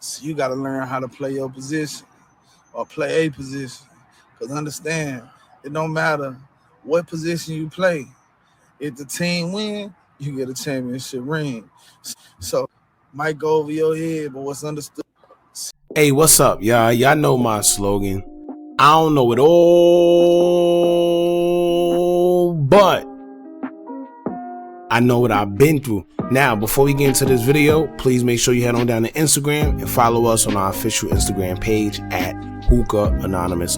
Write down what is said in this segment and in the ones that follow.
So you got to learn how to play your position or play a position. Because understand, it don't matter what position you play. If the team win, you get a championship ring. So might go over your head, but what's understood. Hey, what's up, y'all? Y'all know my slogan. I don't know it all, but I know what I've been through. Now, before we get into this video, please make sure you head on down to Instagram and follow us on our official Instagram page at Hookah Anonymous_.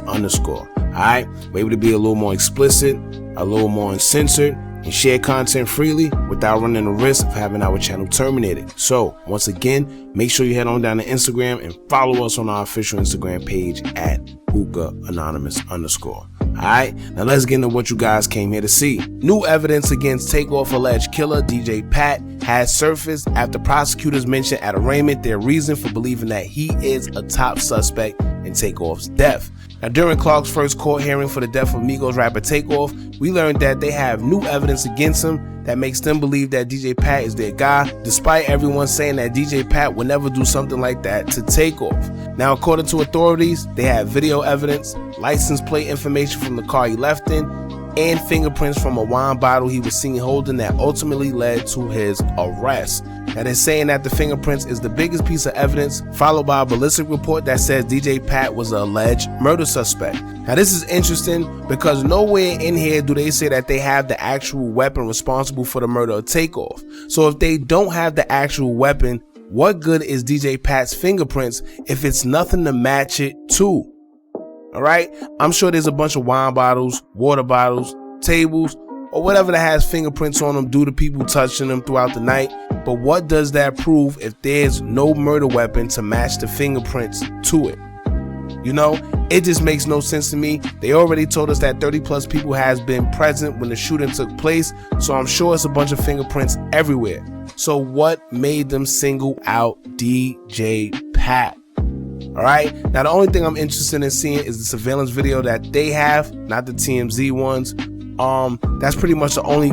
Alright, we're able to be a little more explicit, a little more uncensored, and share content freely without running the risk of having our channel terminated. So, once again, make sure you head on down to Instagram and follow us on our official Instagram page at Hookah Anonymous_. Alright, now let's get into what you guys came here to see. New evidence against TakeOff alleged killer DJ Pat has surfaced after prosecutors mentioned at arraignment their reason for believing that he is a top suspect in TakeOff's death. Now, during Clark's first court hearing for the death of Migos rapper TakeOff, we learned that they have new evidence against him that makes them believe that DJ Pat is their guy, despite everyone saying that DJ Pat would never do something like that to TakeOff. Now, according to authorities, they have video evidence, license plate information from the car he left in, and fingerprints from a wine bottle he was seen holding that ultimately led to his arrest. Now, they're saying that the fingerprints is the biggest piece of evidence, followed by a ballistic report that says DJ Pat was an alleged murder suspect. Now, this is interesting because nowhere in here do they say that they have the actual weapon responsible for the murder of TakeOff. So if they don't have the actual weapon, what good is DJ Pat's fingerprints if it's nothing to match it to? Alright, I'm sure there's a bunch of wine bottles, water bottles, tables, or whatever that has fingerprints on them due to people touching them throughout the night. But what does that prove if there's no murder weapon to match the fingerprints to it? You know, it just makes no sense to me. They already told us that 30 plus people has been present when the shooting took place, so I'm sure it's a bunch of fingerprints everywhere. So what made them single out DJ Pat? Alright, now the only thing I'm interested in seeing is the surveillance video that they have, not the TMZ ones. That's pretty much the only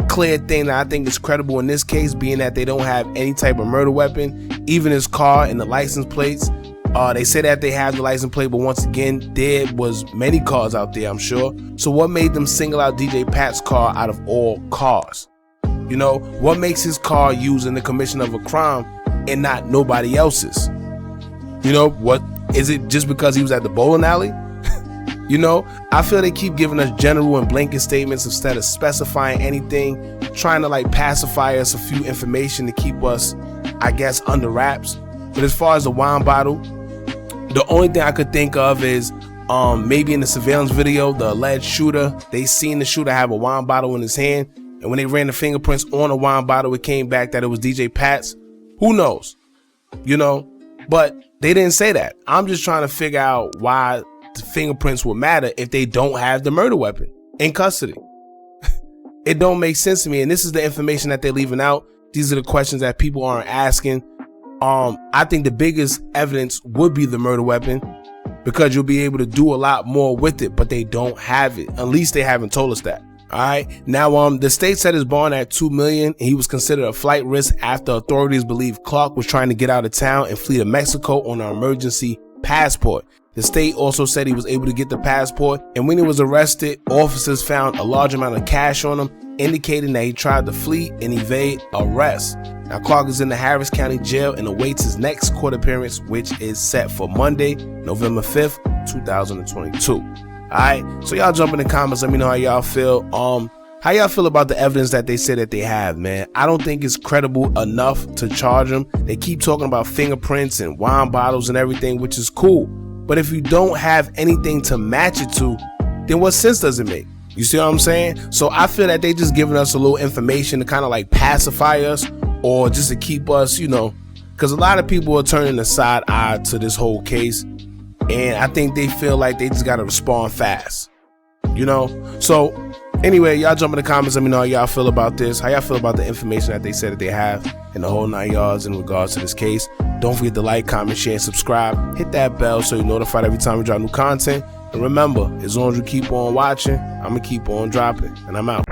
clear thing that I think is credible in this case, being that they don't have any type of murder weapon, even his car and the license plates. They say that they have the license plate, but once again, there was many cars out there, I'm sure. So what made them single out DJ Pat's car out of all cars? You know, what makes his car used in the commission of a crime and not nobody else's? You know, what is it, just because he was at the bowling alley? You know, I feel they keep giving us general and blanket statements instead of specifying anything, trying to like pacify us a few information to keep us, I guess, under wraps. But as far as the wine bottle, the only thing I could think of is maybe in the surveillance video, the alleged shooter, they seen the shooter have a wine bottle in his hand, and when they ran the fingerprints on the wine bottle, it came back that it was DJ Pat's. Who knows? You know, but they didn't say that. I'm just trying to figure out why the fingerprints would matter if they don't have the murder weapon in custody. It don't make sense to me, and this is the information that they're leaving out. These are the questions that people aren't asking. I think the biggest evidence would be the murder weapon, because you'll be able to do a lot more with it, but they don't have it. At least they haven't told us that. All right. Now, the state set his bond at $2 million. And he was considered a flight risk after authorities believe Clark was trying to get out of town and flee to Mexico on an emergency passport. The state also said he was able to get the passport, and when he was arrested, officers found a large amount of cash on him, indicating that he tried to flee and evade arrest. Now, Clark is in the Harris County Jail and awaits his next court appearance, which is set for Monday, November 5th, 2022. Alright, so y'all jump in the comments, let me know how y'all feel. How y'all feel about the evidence that they say that they have, man? I don't think it's credible enough to charge them. They keep talking about fingerprints and wine bottles and everything, which is cool. But if you don't have anything to match it to, then what sense does it make? You see what I'm saying? So I feel that they just giving us a little information to kind of like pacify us, or just to keep us, you know, because a lot of people are turning a side eye to this whole case. And I think they feel like they just got to respond fast, you know? So anyway, y'all jump in the comments. Let me know how y'all feel about this. How y'all feel about the information that they said that they have and the whole 9 yards in regards to this case. Don't forget to like, comment, share, and subscribe. Hit that bell so you're notified every time we drop new content. And remember, as long as you keep on watching, I'm going to keep on dropping. And I'm out.